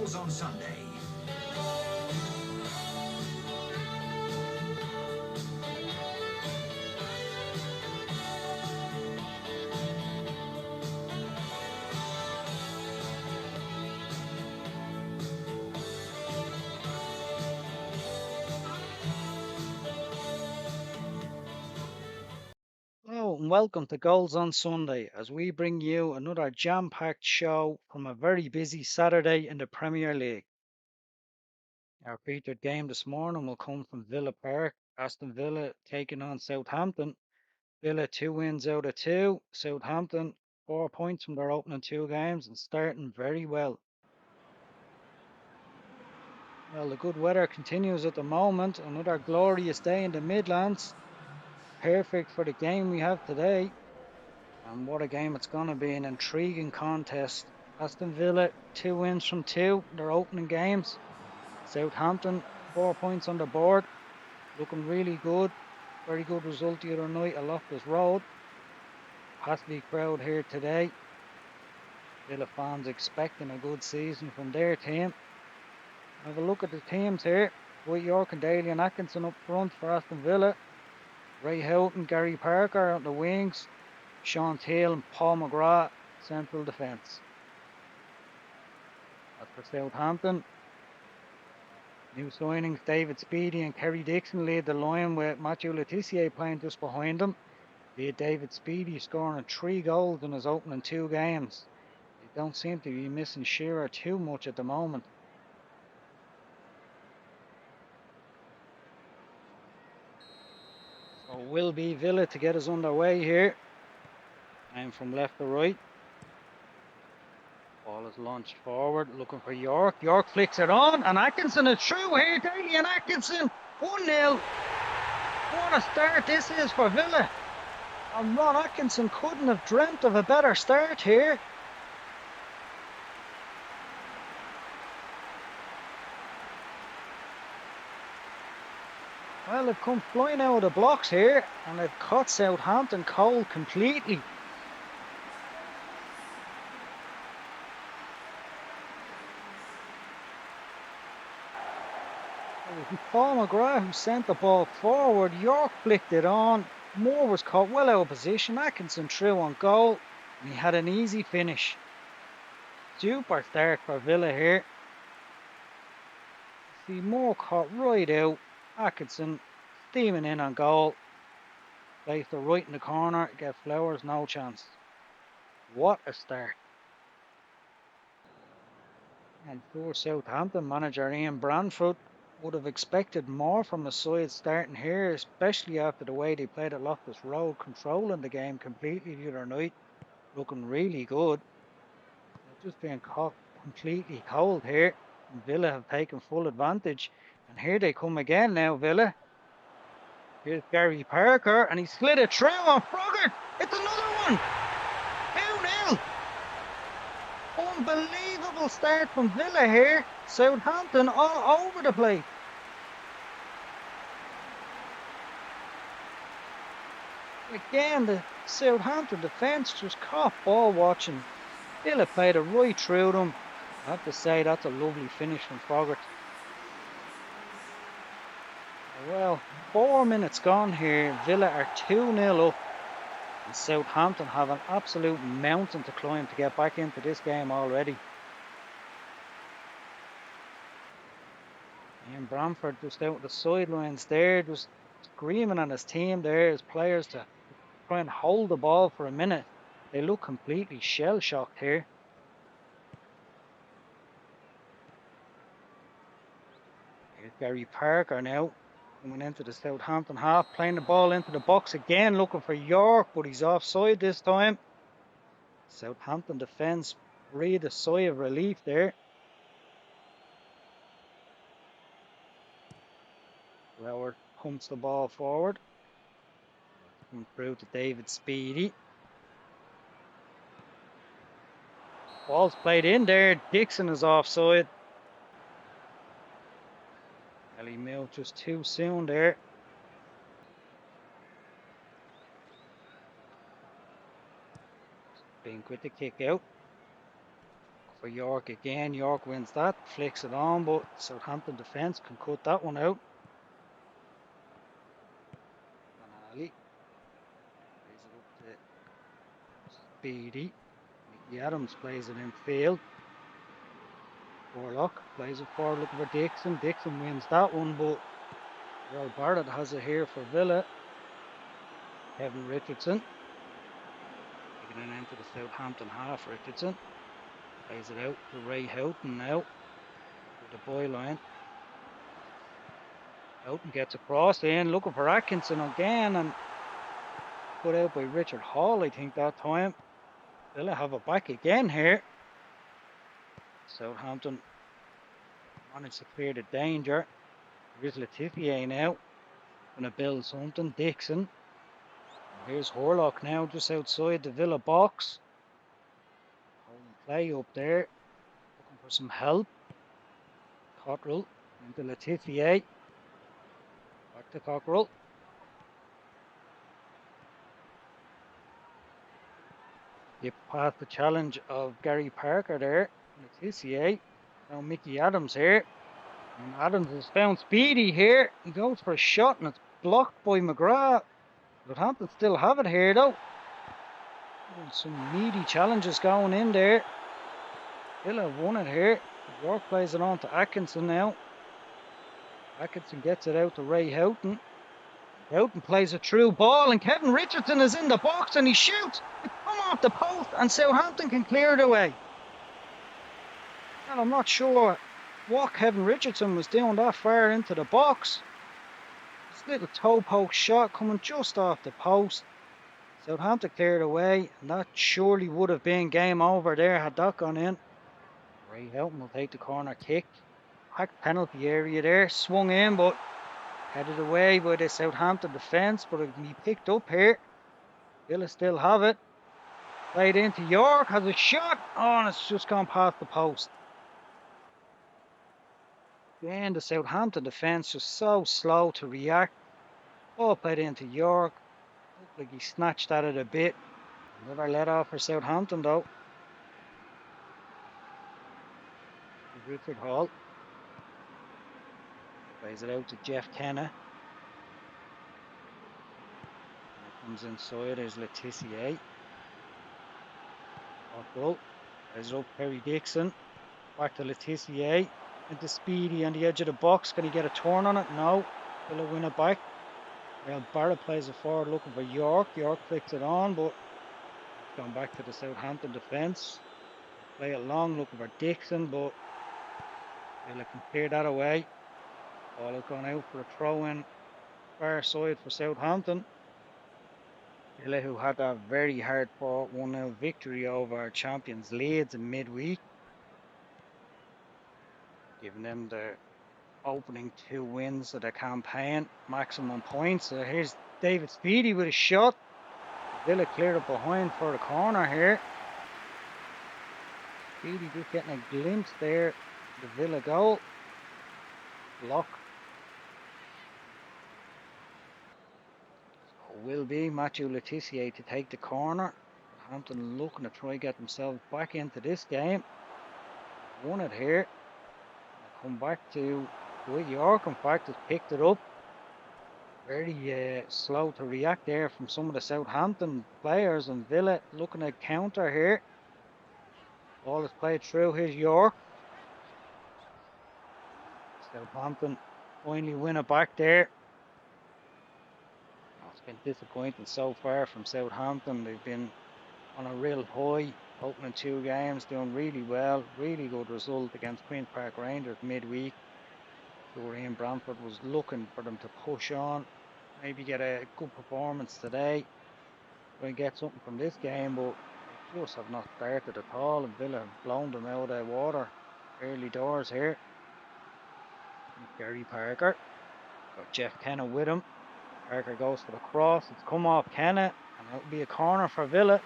Goals on Sunday. Hello and welcome to Goals on Sunday as we bring you another jam-packed show from a very busy Saturday in the Premier League. Our featured game this morning will come from Villa Park, Aston Villa taking on Southampton. Villa 2 wins out of 2, Southampton 4 points from their opening 2 games and starting very well. Well, the good weather continues at the moment, another glorious day in the Midlands, perfect for the game we have today. And what a game it's going to be, an intriguing contest. Aston Villa, 2 wins from 2, their opening games. Southampton, 4 points on the board, looking really good. Very good result the other night at Loftus Road. Pasty crowd here today. Villa fans expecting a good season from their team. Have a look at the teams here. Dwight York and Dalian Atkinson up front for Aston Villa. Ray Houghton, Gary Parker on the wings. Sean Teal and Paul McGrath, central defence. As for Southampton, new signings David Speedy and Kerry Dixon lead the line with Matthew Letitia playing just behind them. David Speedy scoring 3 goals in his opening 2 games. They don't seem to be missing Shearer too much at the moment. So it will be Villa to get us underway here. And from left to right. Ball is launched forward, looking for York. York flicks it on, and Atkinson is through here. Dalian Atkinson, 1-0. What a start this is for Villa. And Ron Atkinson couldn't have dreamt of a better start here. Well, they've come flying out of the blocks here, and they've caught Southampton cold completely. It was Paul McGrath who sent the ball forward. York flicked it on. Moore was caught well out of position. Atkinson threw on goal, and he had an easy finish. Super start for Villa here. See Moore caught right out. Atkinson steaming in on goal. Placed it right in the corner. Get Flowers no chance. What a start. And poor Southampton manager Ian Branford would have expected more from the side starting here, especially after the way they played at Loftus Road, controlling the game completely the other night, looking really good. They're just being caught completely cold here. And Villa have taken full advantage. And here they come again now, Villa. Here's Gary Parker, and he slid it through on Froggatt. It's another one. 2-0. Unbelievable start from Villa here. Southampton all over the place. Again, the Southampton defence just caught ball watching. Villa played it right through them. I have to say, that's a lovely finish from Froggatt. Well, 4 minutes gone here. Villa are 2-0 up. And Southampton have an absolute mountain to climb to get back into this game already. Ian Bramford just out the sidelines there, just screaming at his team there, his players to try and hold the ball for a minute. They look completely shell-shocked here. Here's Gary Parker now, coming into the Southampton half, playing the ball into the box again, looking for York, but he's offside this time. Southampton defence breathed a sigh of relief there. Howard pumps the ball forward. Coming through to David Speedy. Ball's played in there. Dixon is offside. Ellie Mill just too soon there. Being quick to kick out. for York again. York wins that, flicks it on, but Southampton defence can cut that one out. Banali plays it up to Speedy. Mickey Adams plays it in field. Warlock plays it forward looking for Dixon. Dixon wins that one, but Earl Barrett has it here for Villa. Kevin Richardson taking it into the Southampton half. Richardson plays it out to Ray Houghton now with the byline. Houghton gets across in, looking for Atkinson again, and put out by Richard Hall, I think, that time. Villa have it back again here. Southampton managed to clear the danger. Here's Latifier now. Gonna build something. Dixon. Here's Horlock now, just outside the Villa box. Holding play up there. Looking for some help. Cottrell into Latifier. Back to Cockrell. Get past the challenge of Gary Parker there. Latifier. Now Mickey Adams here. And Adams has found Speedy here. He goes for a shot and it's blocked by McGrath. Southampton still have it here though. Some meaty challenges going in there. Villa won it here. York plays it on to Atkinson now. Atkinson gets it out to Ray Houghton. Houghton plays a through ball and Kevin Richardson is in the box and he shoots. It come off the post and Southampton can clear it away. And I'm not sure what Kevin Richardson was doing that far into the box. This little toe poke shot coming just off the post. Southampton cleared away, and that surely would have been game over there had that gone in. Ray Houghton will take the corner kick. Back penalty area there, swung in, but headed away by the Southampton defence, but it can be picked up here. Villa still have it. Played into York, has a shot. Oh, and it's just gone past the post. Again, the Southampton defence just so slow to react. Ball played into York. Looked like he snatched at it a bit. Never let off for Southampton though. Richard Hall plays it out to Jeff Kenna. Comes inside as Letitia. Cockrell plays it up Perry Dixon. Back to Letitia. Into Speedy on the edge of the box. Can he get a turn on it? No. Will win it back. Well, Barrett plays it forward looking for York. York flicks it on, but it's gone back to the Southampton defence. Play it long looking for Dixon, but Villa can clear that away. Ball has gone out for a throw in far side for Southampton. Villa, who had that very hard fought 1-0 victory over champions Leeds in midweek, giving them the opening 2 wins of the campaign, maximum points. Here's David Speedy with a shot. Villa cleared it behind for the corner here. Speedy just getting a glimpse there. The Villa goal. Block. So will be Matthew Letitia to take the corner. Hampton looking to try get themselves back into this game. Won it here. Come back to Dwight York. In fact, has picked it up. Very slow to react there from some of the Southampton players, and Villa looking at counter here. Ball is played through. Here's York. Southampton finally win it back there. It's been disappointing so far from Southampton. They've been on a real high, opening 2 games, doing really well. Really good result against Queen's Park Rangers midweek. Ian Bramford was looking for them to push on, maybe get a good performance today, try and get something from this game, but they just have not started at all, and Villa have blown them out of the water early doors here. Gary Parker got Jeff Kenna with him. Parker goes for the cross. It's come off Kenna, and it'll be a corner for Villa.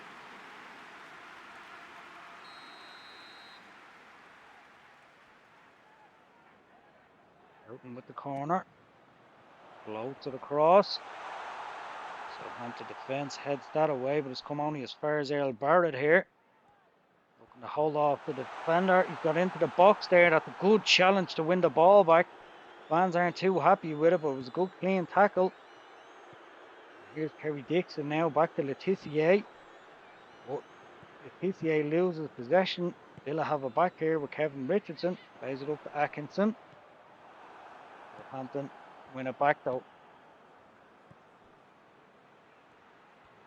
Houghton with the corner. Float to the cross. Southampton defence heads that away, but it's come only as far as Earl Barrett here. And the hold off the defender. He's got into the box there. That's a good challenge to win the ball back. Fans aren't too happy with it, but it was a good clean tackle. Here's Kerry Dixon now back to Letitia. But Letitia loses possession. Villa have a back here with Kevin Richardson. Plays it up to Atkinson. Southampton win it back though.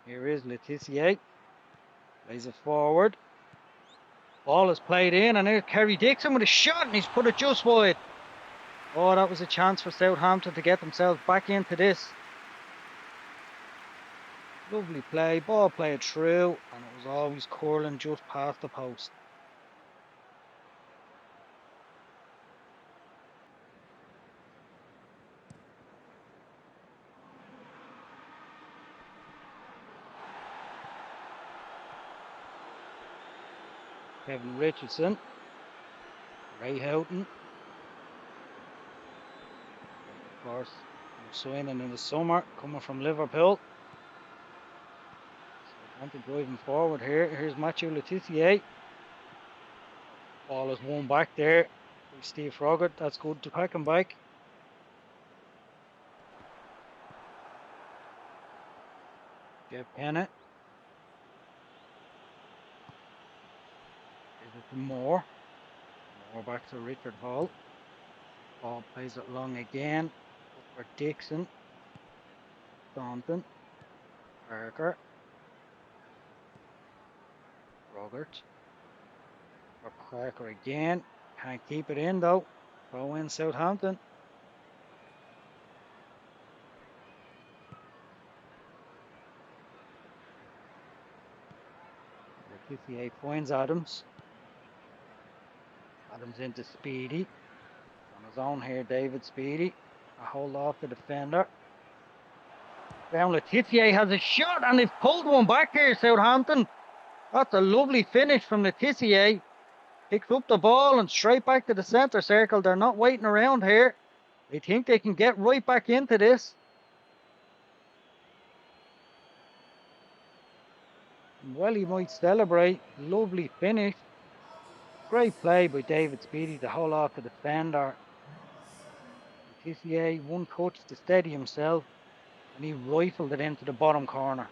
Here is Letitia. Plays it forward. Ball is played in, and here's Kerry Dixon with a shot, and he's put it just wide. Oh, that was a chance for Southampton to get themselves back into this. Lovely play, ball played through, and it was always curling just past the post. Kevin Richardson. Ray Houghton. Of course, signing in the summer, coming from Liverpool. Southampton driving forward here. Here's Matthew Letitia. Ball is won back there by Steve Froggatt. That's good to pack him back. Jeff Kennett. Is it Moore? Moore back to Richard Hall. Ball plays it long again. Up for Dixon. Staunton. Parker. Froggatt. For Parker again. Can't keep it in though. Throw in Southampton. Letitia finds Adams. Adams into Speedy. On his own here, David Speedy. A hold off the defender. Down Letitia has a shot, and they've pulled one back here, Southampton. That's a lovely finish from Letitia. Picks up the ball and straight back to the centre circle. They're not waiting around here. They think they can get right back into this. Well, he might celebrate. Lovely finish. Great play by David Speedy to hold off the defender. Letitia, one touch to steady himself, and he rifled it into the bottom corner.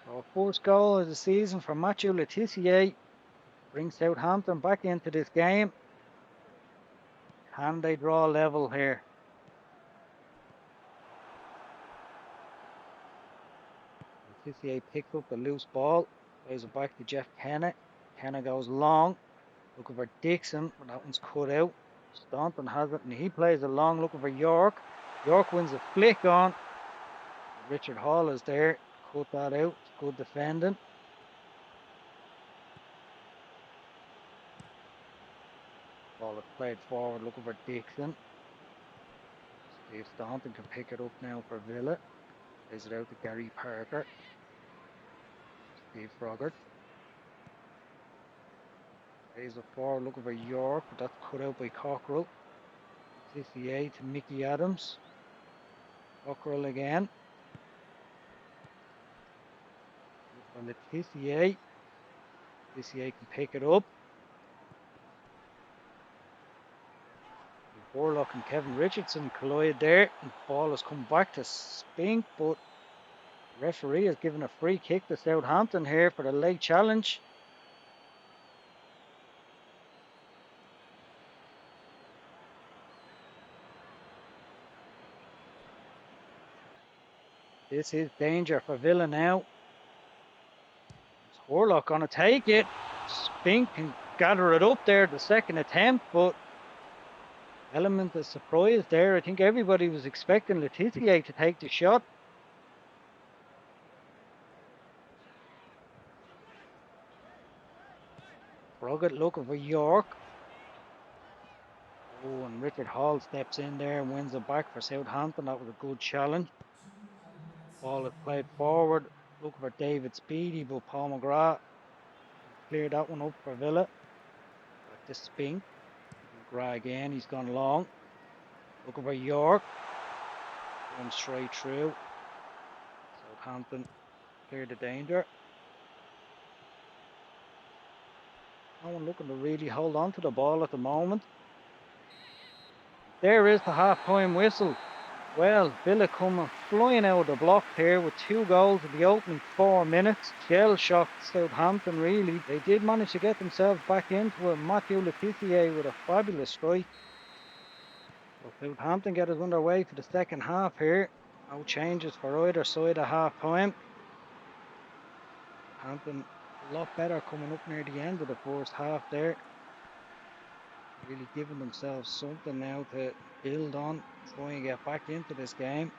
So first goal of the season for Matthew Letitia brings Southampton back into this game. Can they draw level here? Letitia picks up the loose ball, plays it back to Jeff Kennett. Kennett goes long, looking for Dixon, but that one's cut out. Staunton has it, and he plays it long, looking for York. York wins a flick on. Richard Hall is there, cut that out. It's good defending. Ball is played forward, looking for Dixon. Steve Staunton can pick it up now for Villa. Plays it out to Gary Parker. Steve Froggatt. Plays it forward, looking for York, but that's cut out by Cockrell. Letitia to Mickey Adams. Cockrell again. For Letitia. Letitia can pick it up. Warlock and Kevin Richardson collide there, and the ball has come back to Spink, but the referee has given a free kick to Southampton here for the late challenge. This is danger for Villa now. Is Warlock going to take it? Spink can gather it up there the second attempt, but element of surprise there. I think everybody was expecting Letitia to take the shot. Froggatt looking for York. Oh, and Richard Hall steps in there and wins it back for Southampton. That was a good challenge. Ball is played forward. Looking for David Speedy, but Paul McGrath cleared that one up for Villa. Back to Spink. McGrath again, he's gone long. Looking for York. Run straight through. Southampton clear the danger. No one looking to really hold on to the ball at the moment. There is the half-time whistle. Well, Villa coming flying out of the block here with 2 goals in the opening 4 minutes. Shell shocked Southampton really. They did manage to get themselves back into it. Mathieu Letizia with a fabulous strike. Well, Southampton get us underway for the second half here. No changes for either side at half time. Southampton a lot better coming up near the end of the first half there. Really giving themselves something now to build on, try and get back into this game.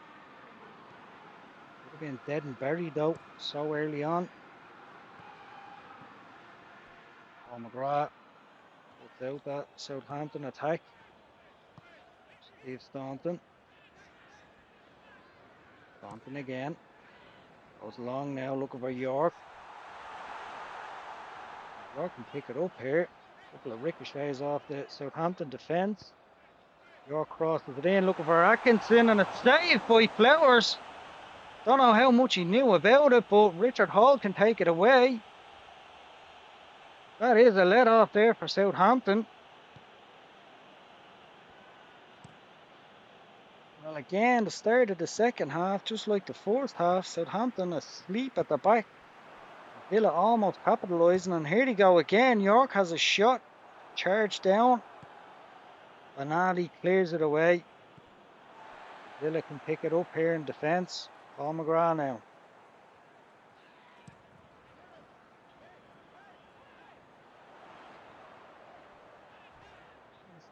Would have been dead and buried though, so early on. Paul McGrath puts out that Southampton attack. Steve Staunton. Staunton again. Goes long now, looking for York. York can pick it up here. Couple of ricochets off the Southampton defence. York crosses it in, looking for Atkinson, and it's saved by Flowers. Don't know how much he knew about it, but Richard Hall can take it away. That is a let off there for Southampton. Well, again, the start of the second half, just like the first half, Southampton asleep at the back. Villa almost capitalising, and here they go again. York has a shot, charged down. Benali clears it away. Villa can pick it up here in defence. Paul McGrath now.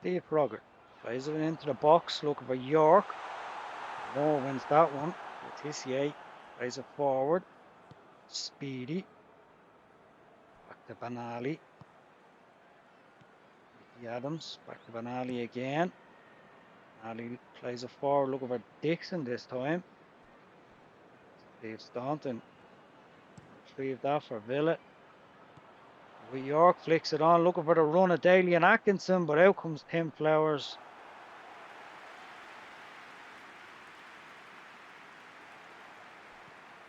Steve Frogger plays it into the box, looking for York. Moore wins that one. Letizia plays it forward. Speedy. Back to Benali. Mickey Adams. Back to Benali again. Benali plays it forward, looking for Dixon this time. Steve Staunton retrieved that for Villa. With York flicks it on, looking for the run of Daly and Atkinson, but out comes Tim Flowers.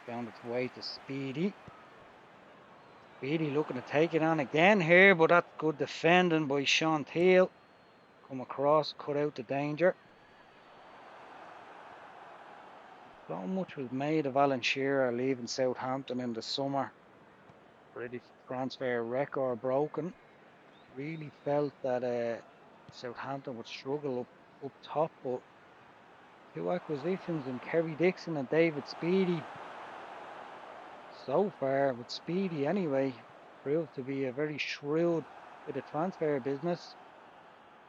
Found its way to Speedy. Speedy looking to take it on again here, but that's good defending by Sean Teal. Come across, cut out the danger. So much was made of Alan Shearer leaving Southampton in the summer. British transfer record broken. Really felt that Southampton would struggle up top, but 2 acquisitions in Kerry Dixon and David Speedy. So far, with Speedy anyway, proved to be a very shrewd bit of transfer business.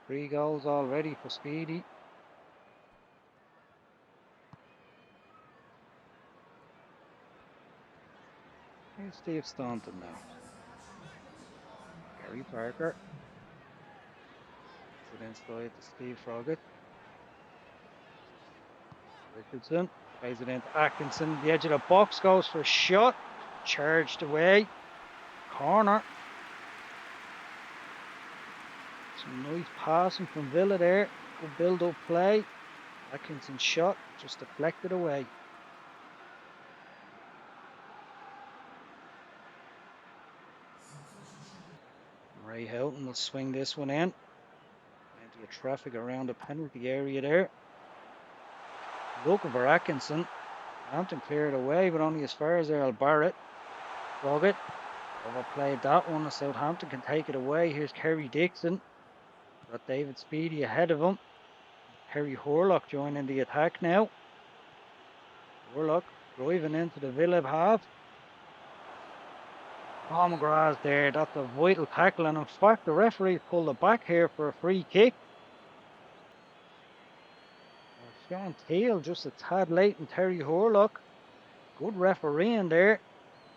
3 goals already for Speedy. Here's Steve Staunton now. Gary Parker. Put inside to Steve Froggatt. Richardson plays it into Atkinson. The edge of the box, goes for a shot. Charged away. Corner. Some nice passing from Villa there. Good build-up play. Atkinson's shot just deflected away. Ray Houghton will swing this one in. Into the traffic around the penalty area there. Looking for Atkinson. Hampton cleared away, but only as far as Earl Barrett. Froggatt overplayed that one. Southampton can take it away. Here's Kerry Dixon. Got David Speedy ahead of him. Harry Horlock joining the attack now. Horlock driving into the Villa half. Paul McGrath's there. That's a vital tackle, and in fact the referee pulled it back here for a free kick. Sean Teal just a tad late, and Terry Horlock. Good refereeing there.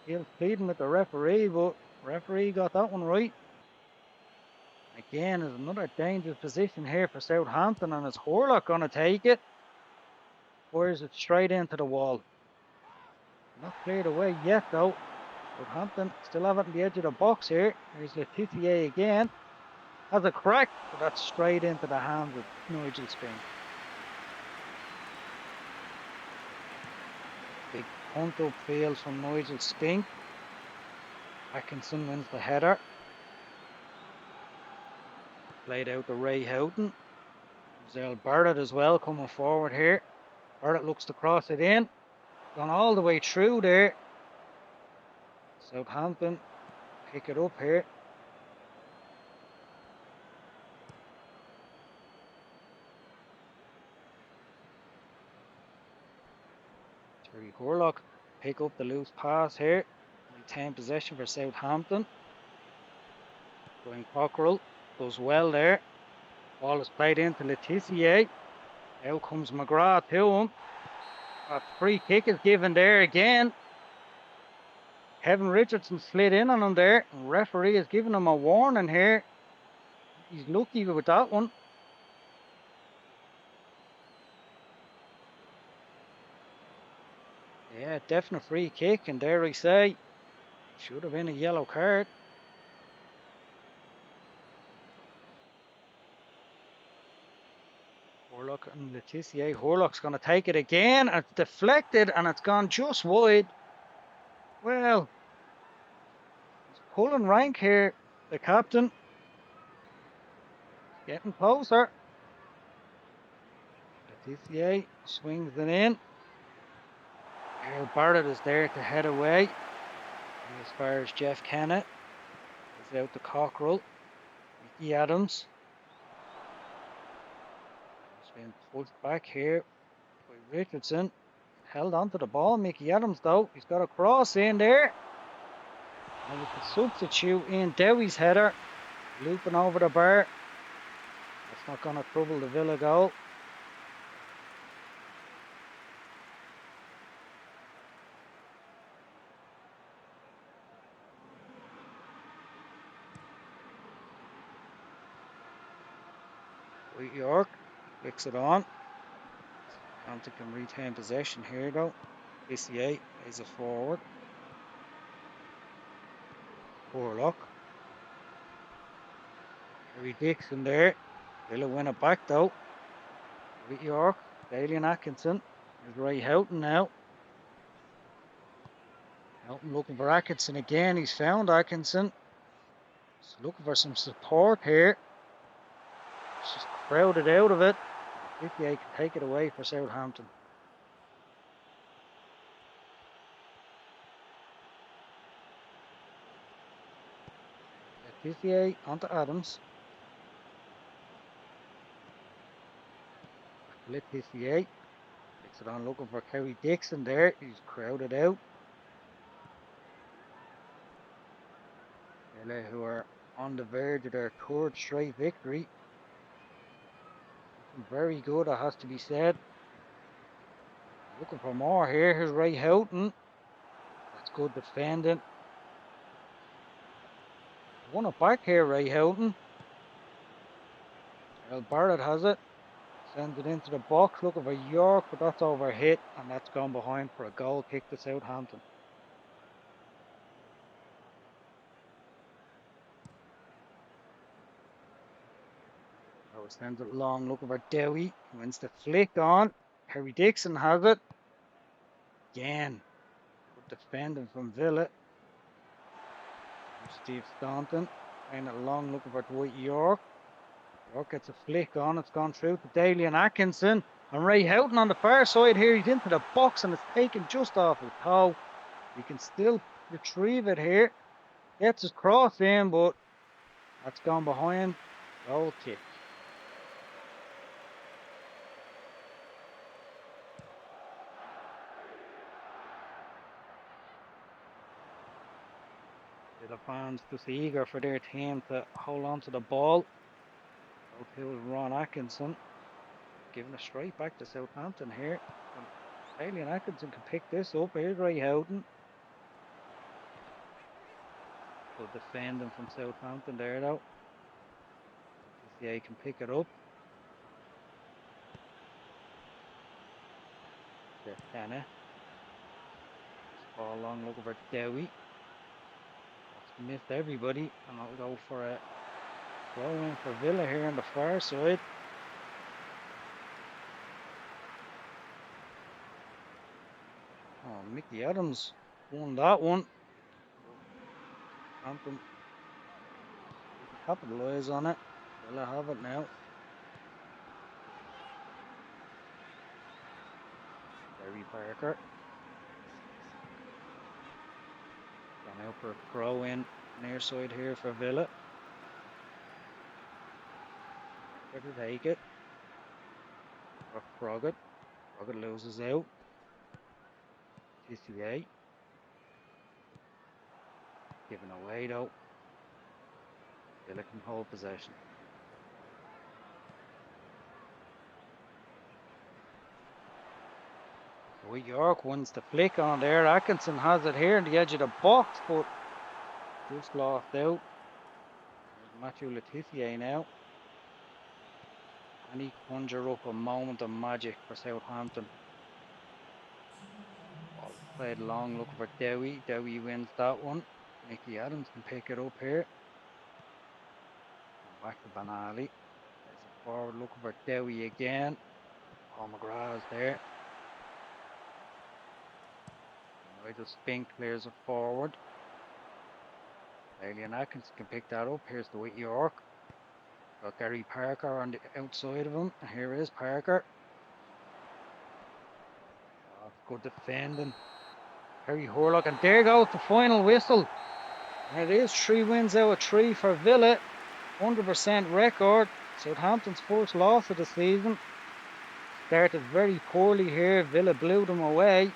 He was pleading with the referee, but the referee got that one right. Again, there's another dangerous position here for Southampton, and it's Horlock going to take it. Fires it straight into the wall. Not cleared away yet though. Southampton still have it on the edge of the box here. There's Letizia again. Has a crack, but that's straight into the hands of Nigel Spink. punt upfield from Nigel Spink. Atkinson wins the header. Played out to Ray Houghton. There's Barrett as well coming forward here. Barrett looks to cross it in. Gone all the way through there. Southampton pick it up here. Terry Horlock pick up the loose pass here. Retain possession for Southampton. Going Cockrell does well there. Ball is played into Letitia. Out comes McGrath to him. A free kick is given there again. Kevin Richardson slid in on him there. And referee is giving him a warning here. He's lucky with that one. Yeah, definite free kick, and dare I say, should have been a yellow card. Horlock and Letitia. Horlock's going to take it again. It's deflected and it's gone just wide. Well, he's pulling rank here, the captain. Getting closer. Letitia swings it in. Earl Barrett is there to head away. As far as Jeff Kennett. He's out to Cockrell. Mickey Adams. He's been pushed back here by Richardson. Held onto the ball. Mickey Adams though. He's got a cross in there. And with the substitute in Dewey's header. Looping over the bar. That's not going to trouble the Villa goal. White York flicks it on. Hampton can retain possession here though. PCA is a forward. Horlock. Harry Dixon there. Villa win it back though. White York. Daly and Atkinson. There's Ray Houghton now. Houghton looking for Atkinson again. He's found Atkinson. He's looking for some support here. It's just crowded out of it. PPA can take it away for Southampton. PPA onto Adams. Let PPA. Takes it on looking for Kerry Dixon there. He's crowded out. Villa who are on the verge of their third straight victory. Very good, it has to be said. Looking for more here. Here's Ray Houghton. That's good defending. Won it back here, Ray Houghton. Gerald Barrett has it. Sends it into the box. Looking for York, but that's overhit. And that's gone behind for a goal kick to Southampton. Sends it long, looking for Dewey. Wins the flick on. Harry Dixon has it. Again. Good defending from Villa. Steve Staunton. Playing it long, looking for Dwight York. York gets a flick on. It's gone through to Daly and Atkinson. And Ray Houghton on the far side here. He's into the box and it's taken just off his toe. He can still retrieve it here. Gets his cross in, but that's gone behind. Goal kick. The fans just eager for their team to hold on to the ball. Outfield is Ron Atkinson. Giving it straight back to Southampton here. Daly and Atkinson can pick this up. Here's Ray Houghton. Good defending from Southampton there though. PCA can pick it up. Jeff Kennett. Ball long looking for Dewey. Missed everybody, and I'll go for a throw in for Villa here on the far side. Oh, Mickey Adams won that one. Hampton didn't capitalise on it. They'll have it now. Gary Parker. Gone out for a throw in near side here for Villa. Better take it. Froggatt. Froggatt loses out. TCA. Given away though. Villa can hold possession. White York wins the flick on there. Atkinson has it here on the edge of the box, but just lost out. There's Matthew Letizia now. And he conjure up a moment of magic for Southampton. Ball played long, looking for Dowie. Dowie wins that one. Mickey Adams can pick it up here. And back to Banali. There's a forward looking for Dowie again. Paul McGrath's there. Nigel Spink clears it forward. Alien Atkinson can pick that up. Here's the White York. Got Gary Parker on the outside of him. And here is Parker. Oh, good defending. Harry Horlock. And there goes the final whistle. And it is 3 wins out of 3 for Villa. 100% record. Southampton's first loss of the season. Started very poorly here. Villa blew them away.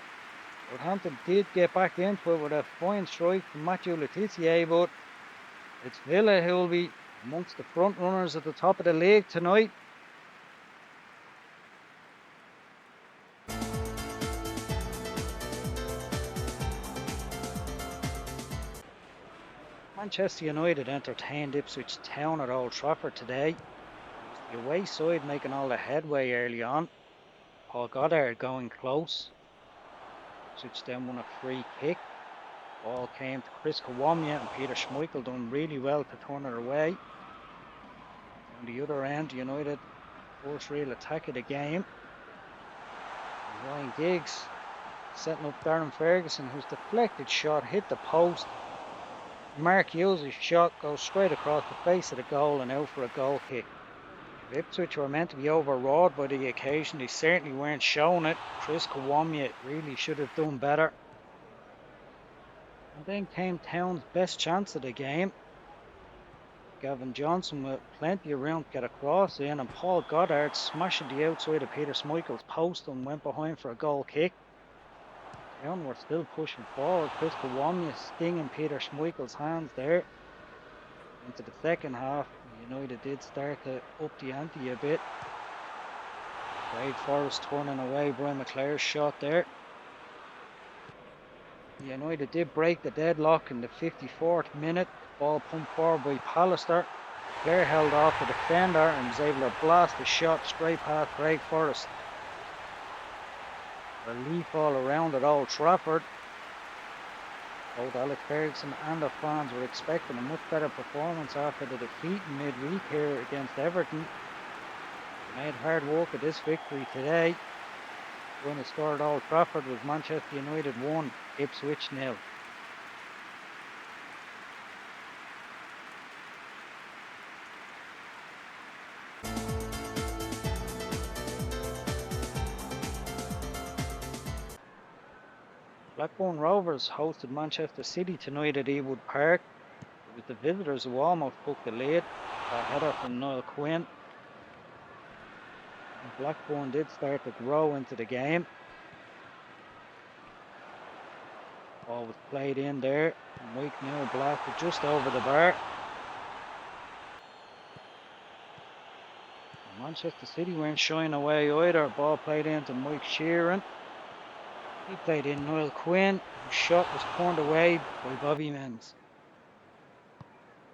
Southampton did get back into it with a fine strike from Matthew Letizia, but it's Villa who will be amongst the front runners at the top of the league tonight. Manchester United entertained Ipswich Town at Old Trafford today. It was the away side making all the headway early on. Paul Goddard going close. Ipswich then won a free kick. Ball came to Chris Kawamia and Peter Schmeichel done really well to turn it away. On the other end, United first real attack of the game. And Ryan Giggs setting up Darren Ferguson, whose deflected shot hit the post. Mark Hughes' shot goes straight across the face of the goal and out for a goal kick. If Ipswich were meant to be overawed by the occasion, they certainly weren't showing it. Chris Kawamia really should have done better. And then came Town's best chance of the game. Gavin Johnson with plenty of room to get across in, and Paul Goddard smashing the outside of Peter Schmeichel's post and went behind for a goal kick. Town were still pushing forward. Chris Kawamia stinging Peter Schmeichel's hands there. Into the second half, United did start to up the ante a bit. Craig Forrest turning away Brian McClare's shot there. United did break the deadlock in the 54th minute. Ball pumped forward by Pallister. Blair held off the defender and was able to blast the shot straight past Craig Forrest. Relief all around at Old Trafford. Both Alex Ferguson and the fans were expecting a much better performance after the defeat in midweek here against Everton. They made hard work of this victory today. When the score at Old Trafford was Manchester United 1, Ipswich 0. Blackburn Rovers hosted Manchester City tonight at Ewood Park. It was the visitors who almost took the lead. A header from Niall Quinn. And Blackburn did start to grow into the game. Ball was played in there. Mike Newell blasted just over the bar. And Manchester City weren't shying away either. Ball played into Mike Sheeran. He played in Niall Quinn. His shot was turned away by Bobby Menz.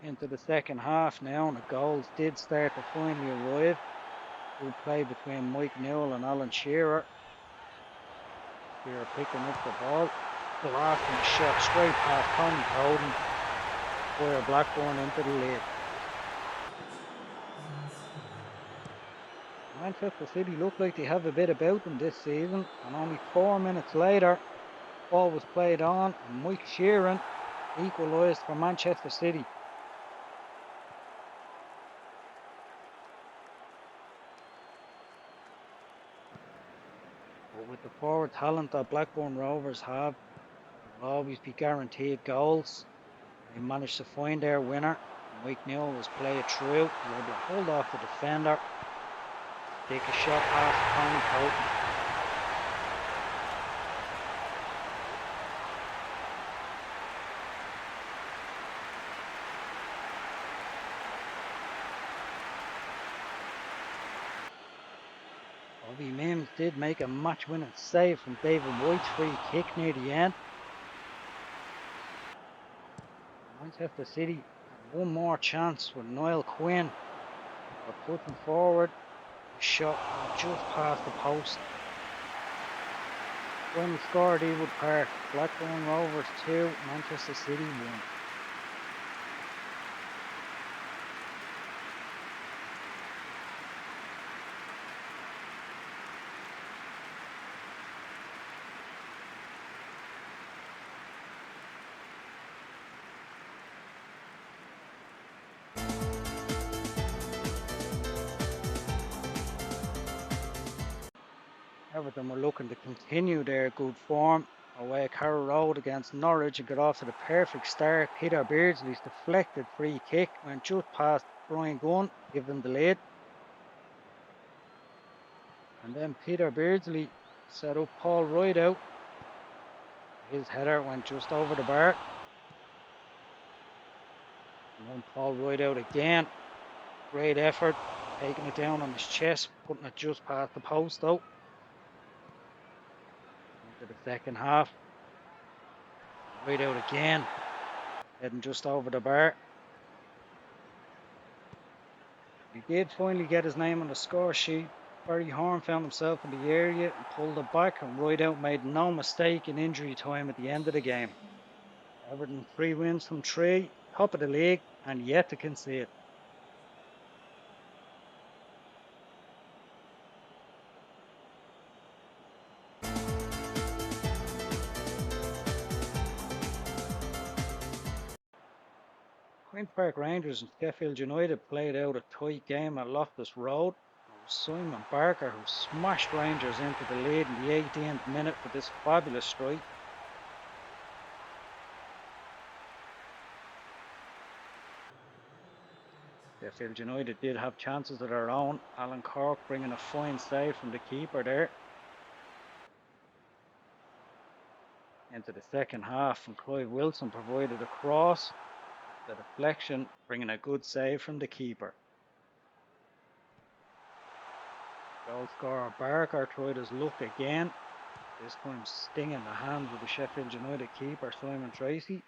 Into the second half now, and the goals did start to finally arrive. Good play between Mike Newell and Alan Shearer. Shearer picking up the ball. Blasting shot straight past Tony Coden. Where Blackburn into the lead. Manchester City look like they have a bit about them this season, and only 4 minutes later, Ball was played on, and Mike Sheeran equalised for Manchester City. But with the forward talent that Blackburn Rovers have, there will always be guaranteed goals. They managed to find their winner. Mike Newell was played through, was able to hold off the defender, take a shot past Tony Pope. Bobby Mims did make a match-winning save from David White's free kick near the end. Manchester City had one more chance with Niall Quinn, but pushing forward, the shot just past the post. When we scored Ewood Park, Blackburn Rovers 2, Manchester City 1. Everton were looking to continue their good form away at Carrow Road against Norwich and got off to the perfect start. Peter Beardsley's deflected free kick went just past Brian Gunn, give them the lead. And then Peter Beardsley set up Paul Rideout. His header went just over the bar. And then Paul Rideout again. Great effort, taking it down on his chest, putting it just past the post though. Into the second half. Rideout again, heading just over the bar. He did finally get his name on the score sheet. Barry Horn found himself in the area and pulled it back, and Rideout made no mistake in injury time at the end of the game. Everton 3 wins from 3, top of the league, and yet to concede. Queen's Park Rangers and Sheffield United played out a tight game at Loftus Road. It was Simon Barker who smashed Rangers into the lead in the 18th minute with this fabulous strike. Sheffield United did have chances of their own. Alan Cork bringing a fine save from the keeper there. Into the second half, and Clive Wilson provided a cross. The deflection bringing a good save from the keeper. Goal scorer Barker tried his luck again, this time stinging the hands of the Sheffield United keeper Simon Tracy.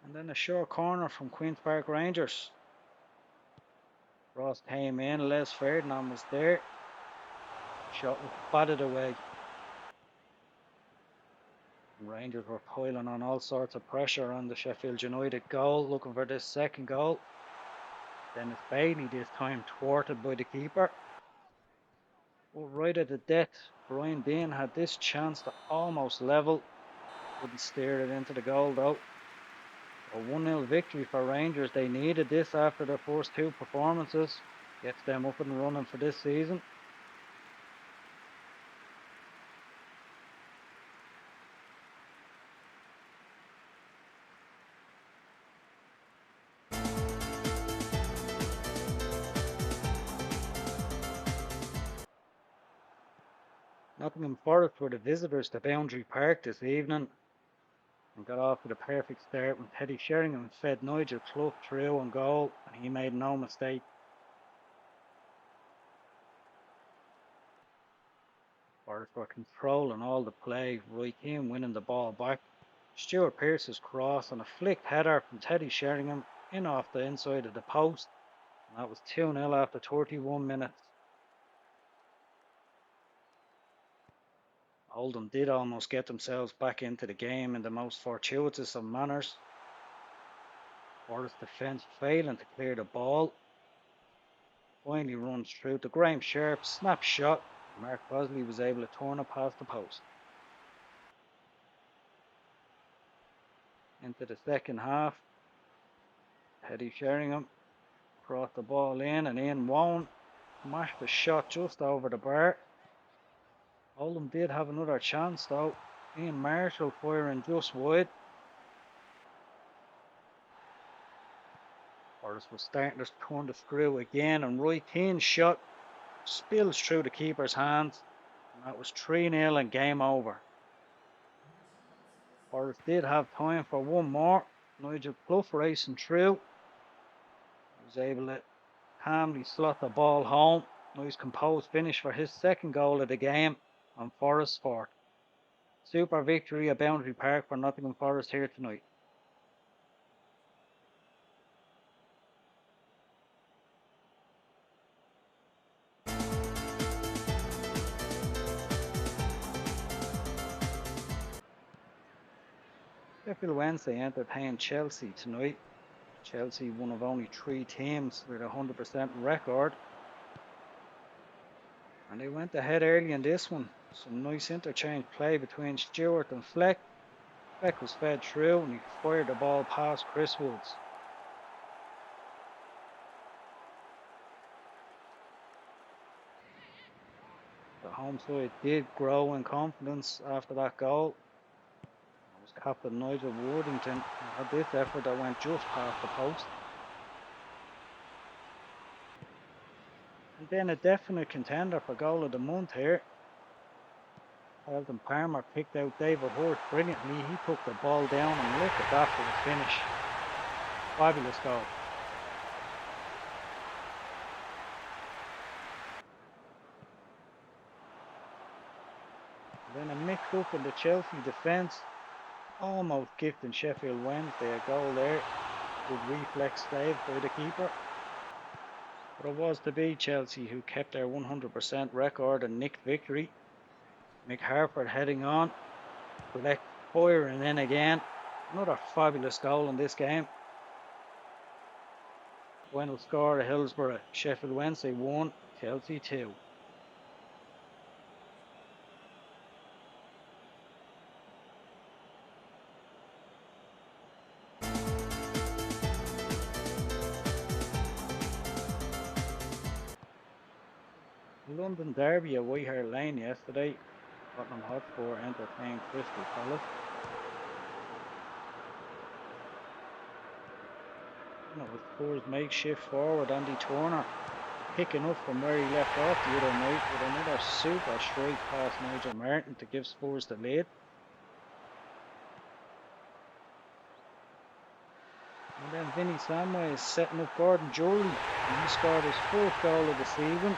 And then a short corner from Queen's Park Rangers. Ross came in, Les Ferdinand was there. Shot was batted away. Rangers were piling on all sorts of pressure on the Sheffield United goal, looking for this second goal. Dennis Bailey this time thwarted by the keeper. But right at the death, Brian Dean had this chance to almost level. Couldn't steer it into the goal though. A 1-0 victory for Rangers. They needed this after their first 2 performances. Gets them up and running for this season. Nottingham Forest were the visitors to Boundary Park this evening and got off with a perfect start when Teddy Sheringham fed Nigel Clough through on goal, and he made no mistake. Forest were controlling all the play, Roy Keane winning the ball back. Stuart Pearce's cross and a flicked header from Teddy Sheringham in off the inside of the post, and that was 2-0 after 31 minutes. Oldham did almost get themselves back into the game in the most fortuitous of manners. Forest defence failing to clear the ball. Finally runs through to Graham Sharp, snap shot, Mark Bosley was able to turn it past the post. Into the second half, Teddy Sheringham brought the ball in, and Ian Wone smashed the shot just over the bar. Oldham did have another chance though. Ian Marshall firing just wide. Forrest was starting to turn the screw again, and Roy Keane's shot spills through the keeper's hands, and that was 3-0 and game over. Forrest did have time for one more. Nigel Clough racing through. He was able to calmly slot the ball home. Nice composed finish for his second goal of the game on Forest Fort. Super victory at Boundary Park for Nottingham Forest here tonight. Sheffield Wednesday entertained Chelsea tonight. Chelsea, one of only 3 teams with a 100% record. And they went ahead early in this one. Some nice interchange play between Stewart and Fleck. Fleck was fed through and he fired the ball past Chris Woods. The home side did grow in confidence after that goal. It was captain Nigel Worthington who had this effort that went just past the post. And then a definite contender for goal of the month here. Elton Palmer picked out David Hurst brilliantly. He took the ball down and look at that for the finish. Fabulous goal. Then a mix up in the Chelsea defence, almost gifting Sheffield Wednesday a goal there. Good reflex save by the keeper. But it was to be Chelsea who kept their 100% record and nicked victory. Mick Harford heading on, Fleck firing in again. Another fabulous goal in this game. Final score at Hillsborough, Sheffield Wednesday 1, Chelsea 2. London derby at White Hart Lane yesterday. Tottenham Hotspur entertained Crystal Palace. And it was Spurs' makeshift forward Andy Turner picking up from where he left off the other night with another super strike past Nigel Martin to give Spurs the lead. And then Vinny Samway is setting up Gordon Jury, and he scored his 4th goal of the season.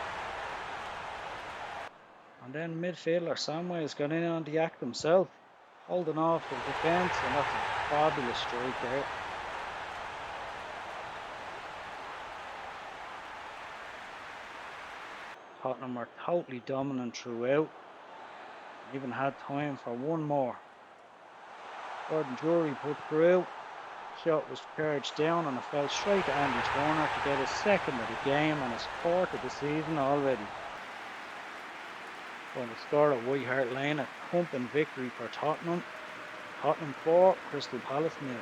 And then midfielder Samway has got in on the act himself, holding off the defence, and that's a fabulous strike there. Tottenham were totally dominant throughout, even had time for one more. Gordon Jury put through, shot was charged down and it fell straight to Andy Turner to get his 2nd of the game and his 4th of the season already. Final score at White Hart Lane, a thumping victory for Tottenham. Tottenham 4, Crystal Palace 0.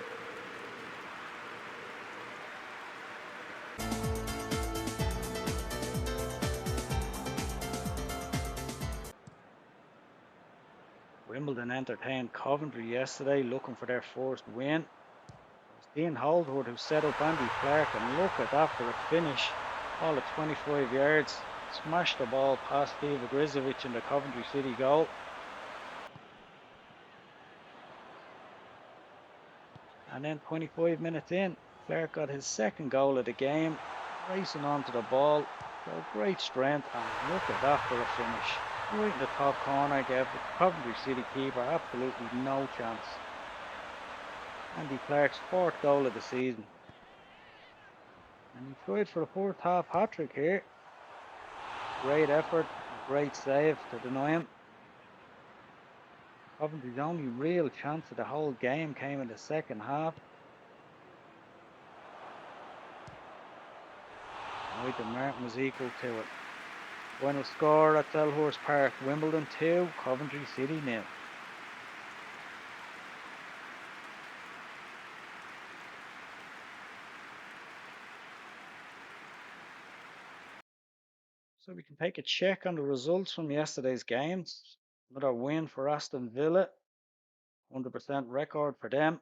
Wimbledon entertained Coventry yesterday, looking for their 1st win. It was Dean Holdwood who set up Andy Clark, and look at that for a finish. All at 25 yards. Smashed the ball past Steve Grizovic in the Coventry City goal. And then 25 minutes in, Clark got his 2nd goal of the game, racing onto the ball. So great strength, and look at that for a finish. Right in the top corner, gave the Coventry City keeper absolutely no chance. Andy Clark's 4th goal of the season. And he tried for the 4th half hat-trick here. Great effort, great save to deny him. Coventry's only real chance of the whole game came in the second half. Nigel Martin was equal to it. Final score at Selhurst Park, Wimbledon 2, Coventry City 0. So we can take a check on the results from yesterday's games. Another win for Aston Villa, 100% record for them.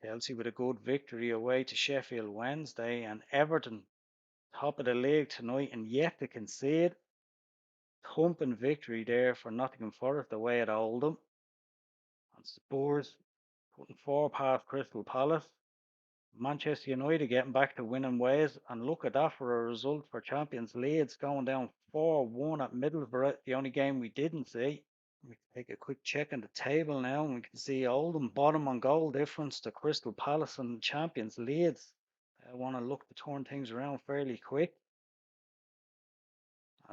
Chelsea with a good victory away to Sheffield Wednesday, and Everton top of the league tonight and yet to concede. Thumping victory there for Nottingham Forest away at Oldham. And Spurs putting 4 past Crystal Palace. Manchester United getting back to winning ways, and look at that for a result for champions Leeds going down 4-1 at Middlesbrough, the only game we didn't see. We can take a quick check on the table now, and we can see Oldham bottom on goal difference to Crystal Palace and champions Leeds. I want to look to turn things around fairly quick.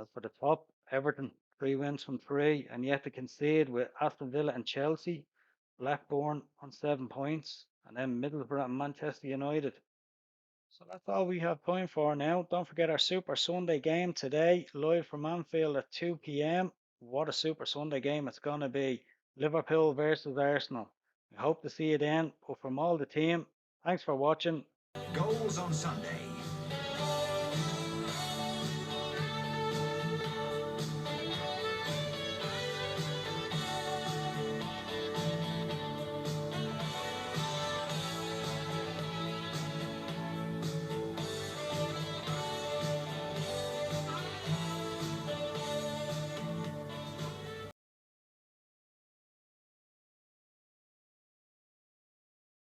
As for the top, Everton 3 wins from 3 and yet to concede with Aston Villa and Chelsea. Blackburn on 7 points, and then Middlesbrough and Manchester United. So that's all we have time for now. Don't forget our Super Sunday game today, live from Anfield at 2 p.m. What a Super Sunday game it's going to be. Liverpool versus Arsenal. We hope to see you then. But from all the team, thanks for watching. Goals on Sunday.